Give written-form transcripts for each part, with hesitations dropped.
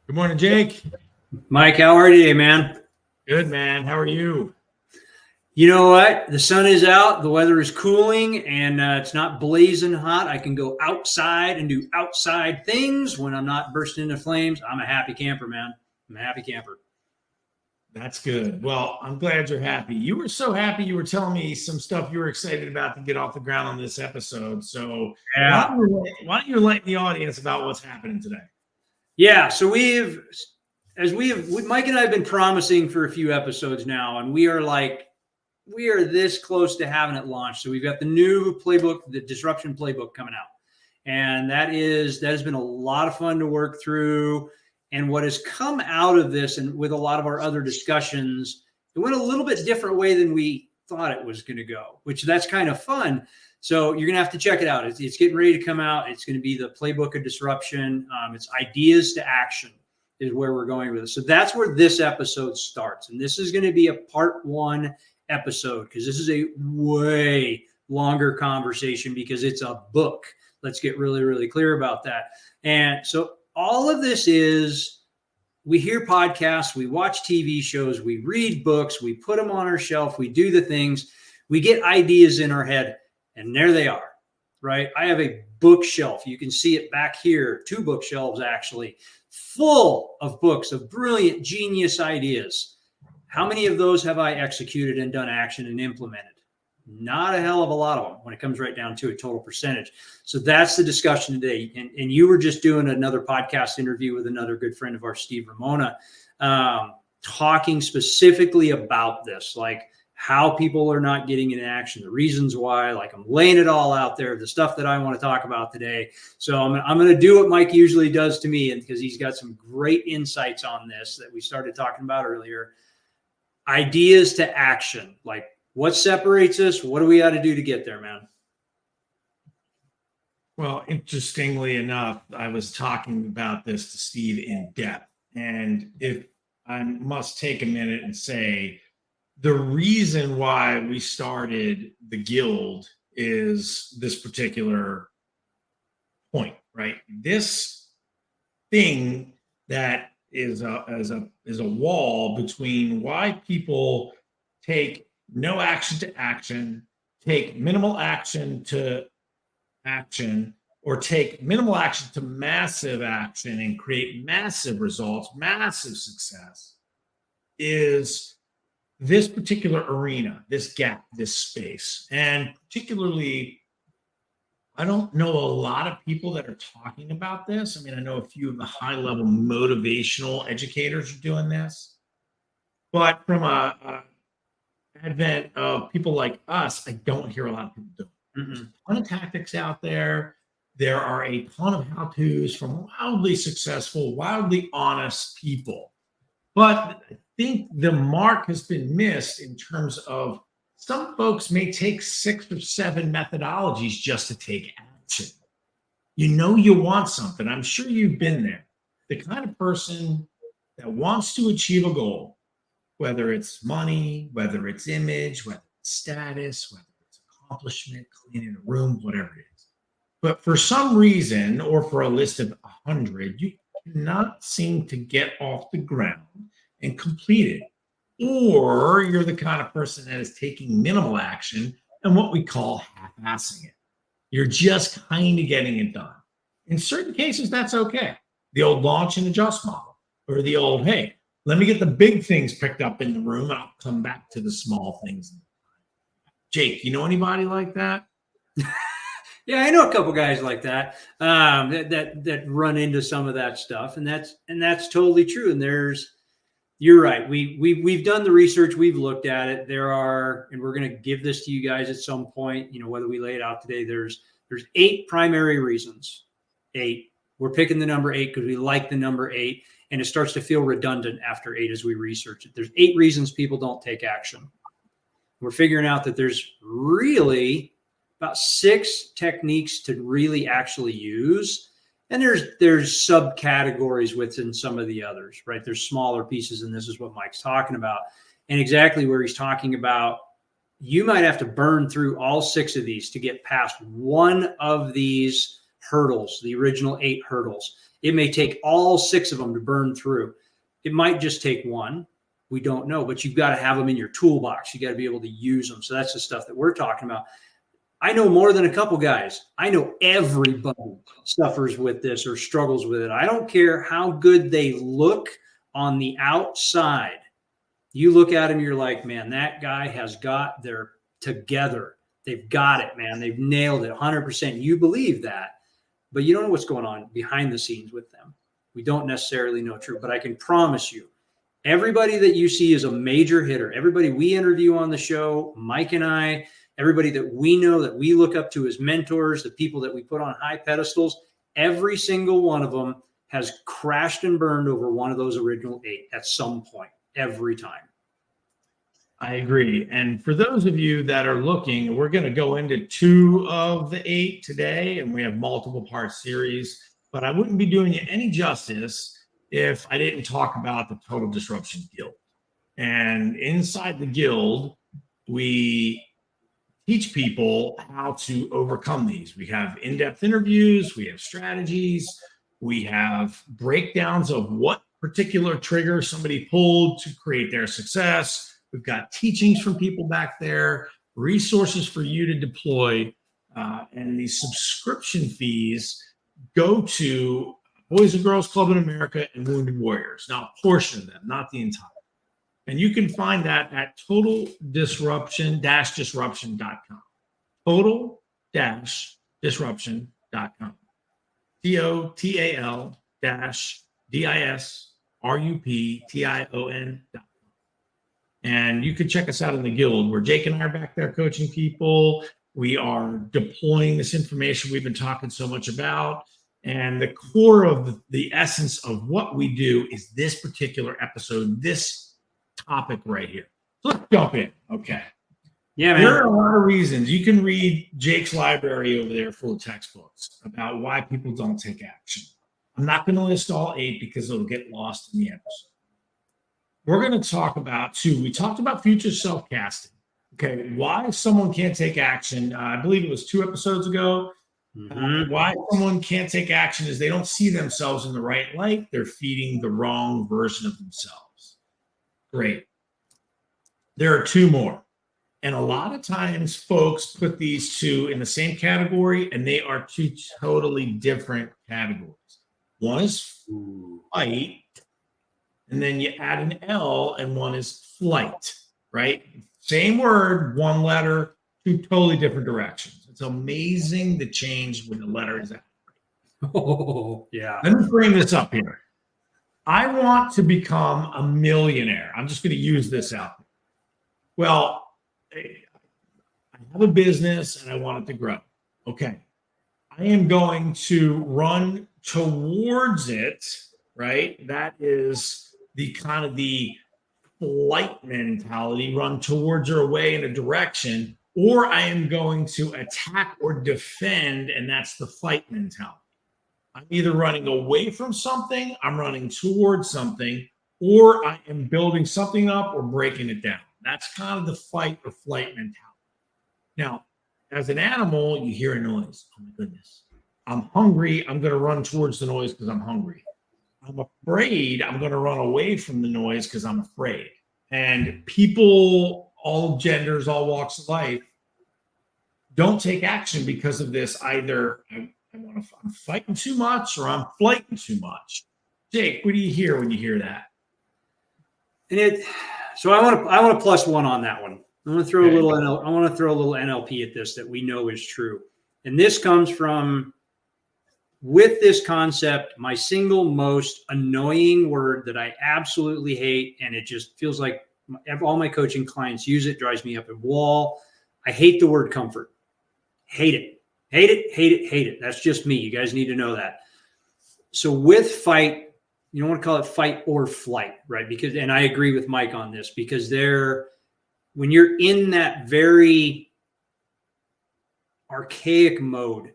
Good morning, Jake. Mike, how are you today, man? Good, man. How are you? You know what? The sun is out, the weather is cooling, and it's not blazing hot. I can go outside and do outside things when I'm not bursting into flames. I'm a happy camper, man. I'm a happy camper. That's good. Well, I'm glad you're happy. You were so happy you were telling me some stuff you were excited about to get off the ground on this episode. So Yeah. why don't you enlighten the audience about what's happening today? Yeah. So Mike and I have been promising for a few episodes now, and we are this close to having it launched. So we've got the new playbook, the disruption playbook coming out. And that has been a lot of fun to work through. And what has come out of this, and with a lot of our other discussions, it went a little bit different way than we thought it was going to go, which that's kind of fun. So you're going to have to check it out. It's getting ready to come out. It's going to be the playbook of disruption. It's ideas to action is where we're going with it. So that's where this episode starts. And this is going to be a part one episode because this is a way longer conversation because it's a book. Let's get really, really clear about that. And so all of this is, we hear podcasts, we watch TV shows, we read books, we put them on our shelf, we do the things, we get ideas in our head, and there they are, right? I have a bookshelf. You can see it back here, 2 bookshelves actually, full of books of brilliant, genius ideas. How many of those have I executed and done action and implemented? Not a hell of a lot of them when it comes right down to a total percentage. So that's the discussion today. And you were just doing another podcast interview with another good friend of ours, Steve Ramona, talking specifically about this, like how people are not getting in action, the reasons why. Like, I'm laying it all out there, the stuff that I want to talk about today. So I'm going to do what Mike usually does to me, and because he's got some great insights on this that we started talking about earlier. Ideas to action, like what separates us? What do we got to do to get there, man? Well, interestingly enough, I was talking about this to Steve in depth. And if I must take a minute and say, the reason why we started the guild is this particular point, right? This thing that is a wall between why people take no action to action, take minimal action to action, or take minimal action to massive action and create massive results, massive success, is this particular arena, this gap, this space. And particularly, I don't know a lot of people that are talking about this. I mean, I know a few of the high-level motivational educators are doing this. But from a advent of people like us, I don't hear a lot of people do it. There's a ton of tactics out there. There are a ton of how-tos from wildly successful, wildly honest people. But I think the mark has been missed in terms of some folks may take 6 or 7 methodologies just to take action. You know you want something. I'm sure you've been there. The kind of person that wants to achieve a goal, whether it's money, whether it's image, whether it's status, whether it's accomplishment, cleaning a room, whatever it is. But for some reason, or for a list of 100, you cannot seem to get off the ground and complete it. Or you're the kind of person that is taking minimal action and what we call half-assing it. You're just kind of getting it done. In certain cases, that's okay. The old launch and adjust model, or the old, hey, let me get the big things picked up in the room, and I'll come back to the small things. Jake, you know anybody like that? Yeah, I know a couple guys like that that run into some of that stuff, and that's totally true. And you're right. We've done the research, we've looked at it. And we're going to give this to you guys at some point. You know, whether we lay it out today, there's 8 primary reasons. 8. We're picking the number 8 because we like the number 8. And it starts to feel redundant after 8 as we research it. There's 8 reasons people don't take action. We're figuring out that there's really about 6 techniques to really actually use. And there's subcategories within some of the others, right? There's smaller pieces, and this is what Mike's talking about. And exactly where he's talking about, you might have to burn through all 6 of these to get past one of these hurdles, the original 8 hurdles. It may take all 6 of them to burn through. It might just take one. We don't know, but you've got to have them in your toolbox. You got to be able to use them. So that's the stuff that we're talking about. I know more than a couple guys. I know everybody suffers with this or struggles with it. I don't care how good they look on the outside. You look at them, you're like, man, that guy has got their together. They've got it, man. They've nailed it 100%. You believe that, but you don't know what's going on behind the scenes with them. We don't necessarily know true, but I can promise you, everybody that you see is a major hitter. Everybody we interview on the show, Mike and I, everybody that we know that we look up to as mentors, the people that we put on high pedestals, every single one of them has crashed and burned over one of those original 8 at some point, every time. I agree. And for those of you that are looking, we're going to go into 2 of the 8 today, and we have multiple part series, but I wouldn't be doing you any justice if I didn't talk about the Total Disruption Guild. And inside the guild, we teach people how to overcome these. We have in-depth interviews, we have strategies, we have breakdowns of what particular trigger somebody pulled to create their success. We've got teachings from people back there, resources for you to deploy, and these subscription fees go to Boys and Girls Club in America and Wounded Warriors. Now, a portion of them, not the entire. And you can find that at totaldisruption-disruption.com. Total-disruption.com. TOTAL-DISRUPTION.com. And you can check us out in the guild where Jake and I are back there coaching people. We are deploying this information we've been talking so much about. And the core of the essence of what we do is this particular episode, this topic right here. So let's jump in. Okay. Yeah, man. There are a lot of reasons. You can read Jake's library over there full of textbooks about why people don't take action. I'm not going to list all 8 because it'll get lost in the episode. We're going to talk about 2. We talked about future self-casting. Okay, why someone can't take action. I believe it was 2 episodes ago. Why someone can't take action is they don't see themselves in the right light. They're feeding the wrong version of themselves. Great. There are 2 more. And a lot of times folks put these 2 in the same category, and they are 2 totally different categories. One is fight, and then you add an L, and one is flight, right? Same word, 1 letter, 2 totally different directions. It's amazing the change when the letter is out. Oh, yeah. Let me bring this up here. I want to become a millionaire. I'm just going to use this out. Well, I have a business and I want it to grow. Okay. I am going to run towards it, right? That is the kind of the flight mentality, run towards or away in a direction, or I am going to attack or defend, and that's the fight mentality. I'm either running away from something, I'm running towards something, or I am building something up or breaking it down. That's kind of the fight or flight mentality. Now, as an animal, you hear a noise. Oh my goodness. I'm hungry. I'm going to run towards the noise because I'm hungry. I'm afraid. I'm going to run away from the noise because I'm afraid. And people, all genders, all walks of life, don't take action because of this. Either I'm fighting too much or I'm flighting too much. Jake, what do you hear when you hear that? And so I want to plus 1 on that one. I want to throw a little NLP at this that we know is true. And this comes from, with this concept, my single most annoying word that I absolutely hate, and it just feels like all my coaching clients use it, drives me up a wall. I hate the word comfort. Hate it. Hate it, hate it, hate it. That's just me. You guys need to know that. So with fight, you don't want to call it fight or flight, right? Because, and I agree with Mike on this, because when you're in that very archaic mode,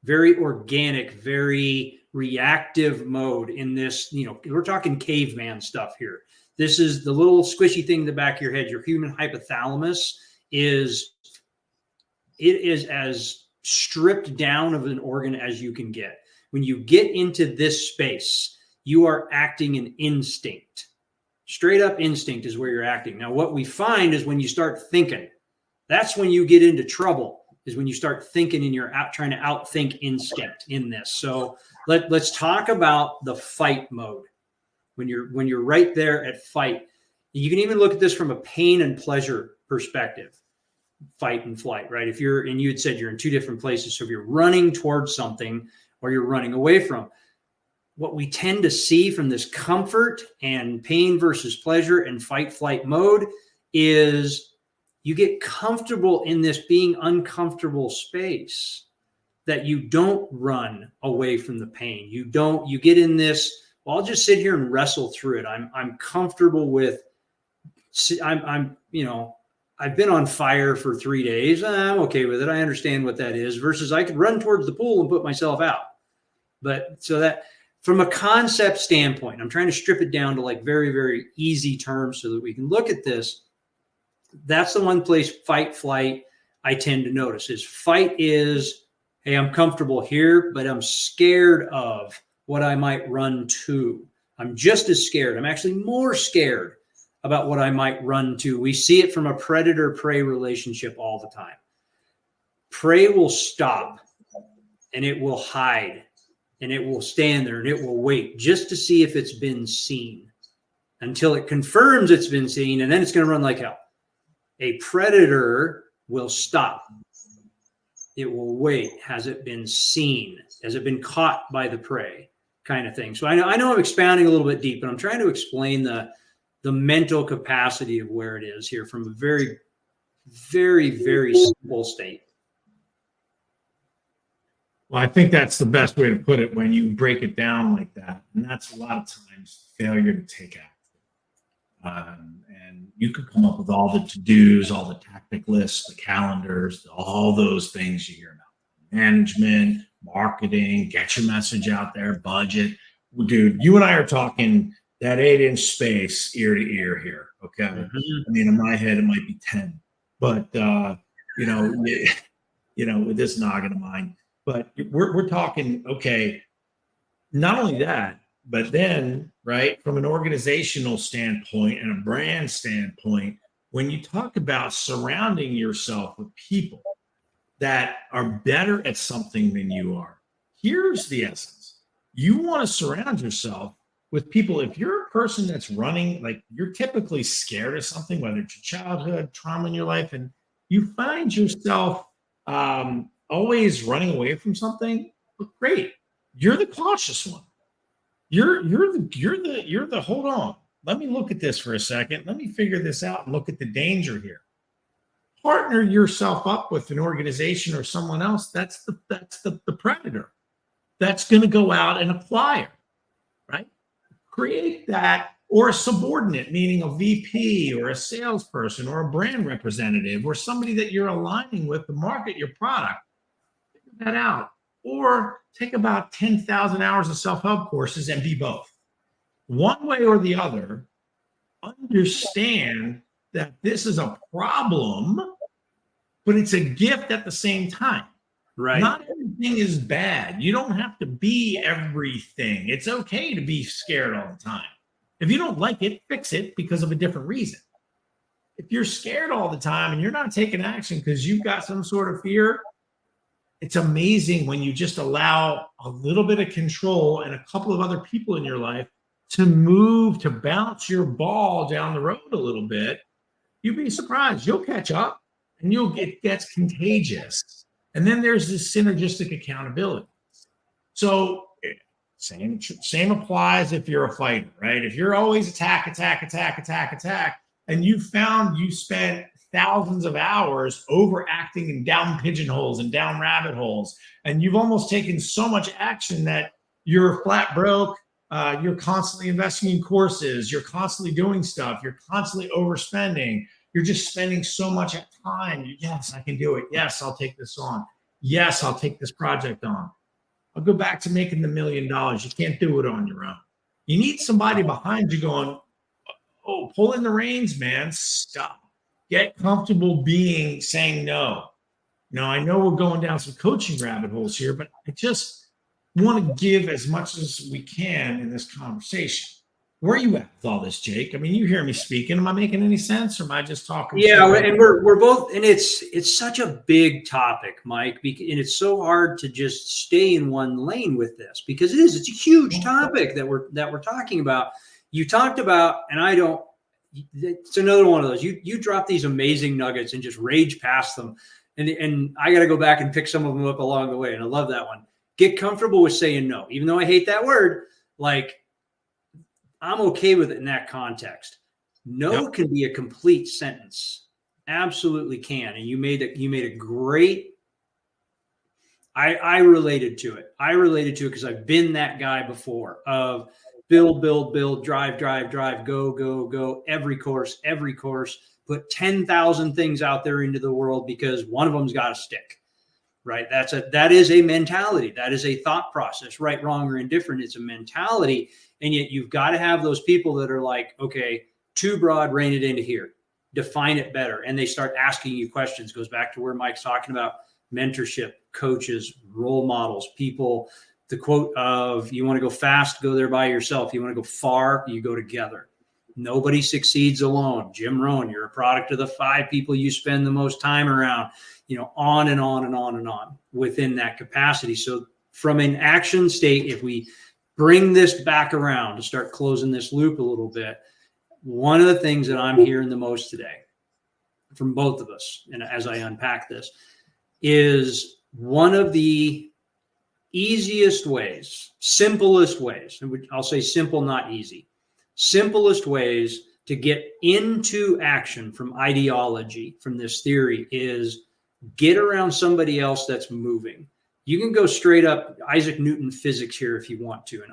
very organic, very reactive mode in this, we're talking caveman stuff here. This is the little squishy thing in the back of your head. Your human hypothalamus is as stripped down of an organ as you can get. When you get into this space, you are acting in instinct. Straight up instinct is where you're acting. Now, what we find is when you start thinking, that's when you get into trouble, is when you start thinking and you're out trying to outthink instinct in this. So let's talk about the fight mode. When you're right there at fight, you can even look at this from a pain and pleasure perspective, fight and flight, right? If you're, and you had said you're in two different places. So if you're running towards something or you're running away from, what we tend to see from this comfort and pain versus pleasure and fight flight mode is you get comfortable in this being uncomfortable space, that you don't run away from the pain. You get in this, well, I'll just sit here and wrestle through it. I'm comfortable with, I've been on fire for 3 days. I'm okay with it. I understand what that is, versus I could run towards the pool and put myself out. But so that from a concept standpoint, I'm trying to strip it down to like very, very easy terms so that we can look at this. That's the one place, fight, flight, I tend to notice is fight is, hey, I'm comfortable here, but I'm scared of what I might run to. I'm just as scared. I'm actually more scared about what I might run to. We see it from a predator-prey relationship all the time. Prey will stop and it will hide and it will stand there and it will wait just to see if it's been seen until it confirms it's been seen, and then it's going to run like hell. A predator will stop. It will wait. Has it been seen? Has it been caught by the prey? Kind of thing. So I know I'm expounding a little bit deep, but I'm trying to explain the mental capacity of where it is here from a very, very, very simple state. Well, I think that's the best way to put it when you break it down like that. And that's a lot of times failure to take action. And you could come up with all the to-dos, all the tactic lists, the calendars, all those things you hear about. Management, marketing, get your message out there, budget. Well, dude, you and I are talking that 8-inch space ear to ear here. Okay. Mm-hmm. I mean, in my head, it might be 10, but, with this noggin of mine, but we're talking, okay, not only that, but then, right, from an organizational standpoint and a brand standpoint, when you talk about surrounding yourself with people that are better at something than you are, here's the essence. You want to surround yourself with people. If you're a person that's running, like you're typically scared of something, whether it's your childhood, trauma in your life, and you find yourself always running away from something, well, great. You're the cautious one. You're the hold on. Let me look at this for a second. Let me figure this out and look at the danger here. Partner yourself up with an organization or someone else. That's the predator. That's going to go out and acquire, right? Create that, or a subordinate, meaning a VP or a salesperson or a brand representative or somebody that you're aligning with to market your product. Figure that out. Or take about 10,000 hours of self-help courses and be both. One way or the other, understand that this is a problem, but it's a gift at the same time. Right. Not everything is bad. You don't have to be everything. It's okay to be scared all the time. If you don't like it, fix it because of a different reason. If you're scared all the time and you're not taking action because you've got some sort of fear, it's amazing when you just allow a little bit of control and a couple of other people in your life to bounce your ball down the road a little bit. You'd be surprised. You'll catch up and it gets contagious. And then there's this synergistic accountability. So same applies if you're a fighter, right? If you're always attack, and you spent thousands of hours overacting and down pigeonholes and down rabbit holes, and you've almost taken so much action that you're flat broke, you're constantly investing in courses, you're constantly doing stuff, you're constantly overspending, you're just spending so much time. Yes, I can do it. Yes, I'll take this on. Yes, I'll take this project on. I'll go back to making the $1 million. You can't do it on your own. You need somebody behind you going, oh, pull in the reins, man. Stop. Get comfortable saying no. Now, I know we're going down some coaching rabbit holes here, but I just want to give as much as we can in this conversation. Where are you at with all this, Jake? I mean, you hear me speaking. Am I making any sense, or am I just talking? Yeah, and we're both, and it's such a big topic, Mike, and it's so hard to just stay in one lane with this because it's a huge topic that we're talking about. You talked about, and I don't. It's another one of those. You drop these amazing nuggets and just rage past them, and I got to go back and pick some of them up along the way. And I love that one. Get comfortable with saying no, even though I hate that word. Like, I'm okay with it in that context. No can be a complete sentence. Absolutely can. And you made a great. I related to it. I related to it because I've been that guy before of build, drive, go. Every course, put 10,000 things out there into the world because one of them's got to stick. Right. That is a mentality. That is a thought process, right, wrong, or indifferent. It's a mentality. And yet you've got to have those people that are like, okay, too broad, rein it into here, define it better. And they start asking you questions. Goes back to where Mike's talking about mentorship, coaches, role models, people. The quote of, you want to go fast, go there by yourself. You want to go far, you go together. Nobody succeeds alone. Jim Rohn, you're a product of the 5 people you spend the most time around, on and on and on and on within that capacity. So from an action state, if we bring this back around to start closing this loop a little bit, one of the things that I'm hearing the most today from both of us, and as I unpack this, is one of the easiest ways, simplest ways, and I'll say simple, not easy, simplest ways to get into action from ideology, from this theory, is get around somebody else that's moving. You can go straight up Isaac Newton physics here if you want to.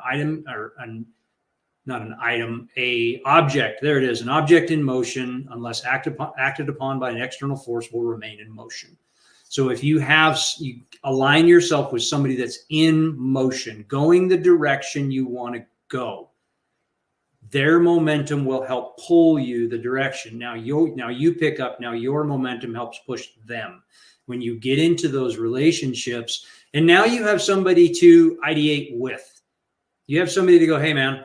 A object. There it is. An object in motion, unless acted upon by an external force, will remain in motion. So if you align yourself with somebody that's in motion, going the direction you want to go, their momentum will help pull you the direction. Now you pick up, now your momentum helps push them. When you get into those relationships, and now you have somebody to ideate with. You have somebody to go, hey man,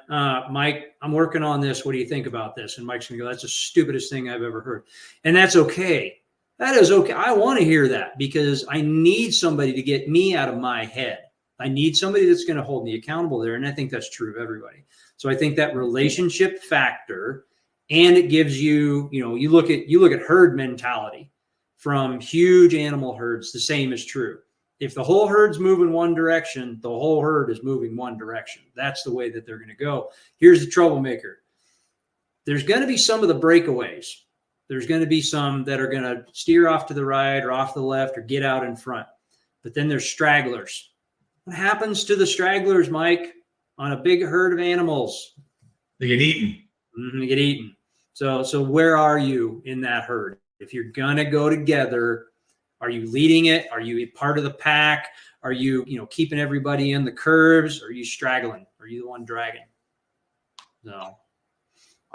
Mike, I'm working on this. What do you think about this? And Mike's gonna go, that's the stupidest thing I've ever heard. And that's okay. That is okay. I want to hear that because I need somebody to get me out of my head. I need somebody that's going to hold me accountable there. And I think that's true of everybody. So I think that relationship factor, and it gives you, you look at herd mentality from huge animal herds. The same is true. If the whole herd's moving one direction, the whole herd is moving one direction. That's the way that they're going to go. Here's the troublemaker. There's going to be some of the breakaways. There's going to be some that are going to steer off to the right or off the left or get out in front. But then there's stragglers. What happens to the stragglers, Mike, on a big herd of animals? They get eaten. They get eaten. So where are you in that herd? If you're going to go together, are you leading it? Are you part of the pack? Are you, keeping everybody in the curves? Are you straggling? Are you the one dragging? No.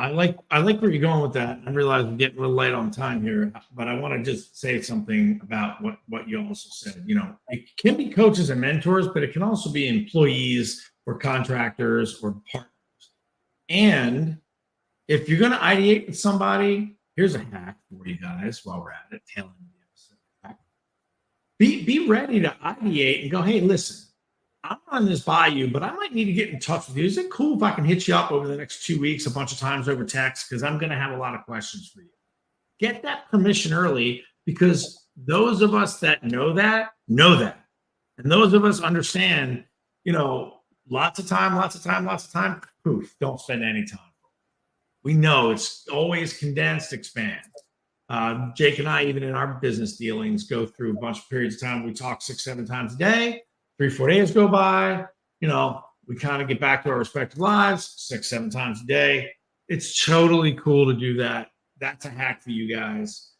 I like where you're going with that. I realize we're getting a little light on time here, but I want to just say something about what you also said. It can be coaches and mentors, but it can also be employees or contractors or partners. And if you're going to ideate with somebody, here's a hack for you guys while we're at it. Tail end of the episode. Be ready to ideate and go, hey, listen, I'm running this by you, but I might need to get in touch with you. Is it cool if I can hit you up over the next 2 weeks a bunch of times over text? Because I'm going to have a lot of questions for you. Get that permission early, because those of us that know that. And those of us understand, lots of time, poof, don't spend any time. We know it's always condensed, expand. Jake and I, even in our business dealings, go through a bunch of periods of time. We talk 6-7 times a day. 3-4 days go by, we kind of get back to our respective lives 6-7 times a day. It's totally cool to do that. That's a hack for you guys.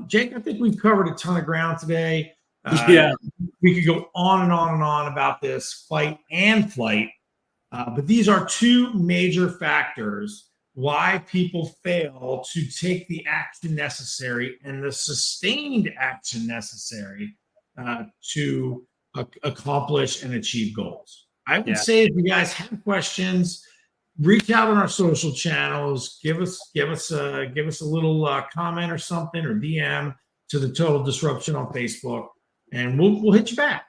Jake, I think we've covered a ton of ground today. We could go on and on and on about this fight and flight. But these are 2 major factors why people fail to take the action necessary and the sustained action necessary to accomplish and achieve goals. I would say if you guys have questions, reach out on our social channels. Give us a little comment or something, or DM to the Total Disruption on Facebook, and we'll hit you back.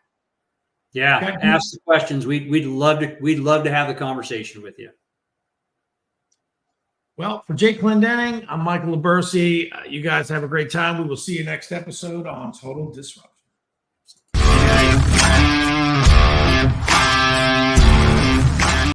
Yeah, ask the questions. We'd love to have the conversation with you. Well, for Jake Clendenning, I'm Michael Libercci. You guys have a great time. We will see you next episode on Total Disruption.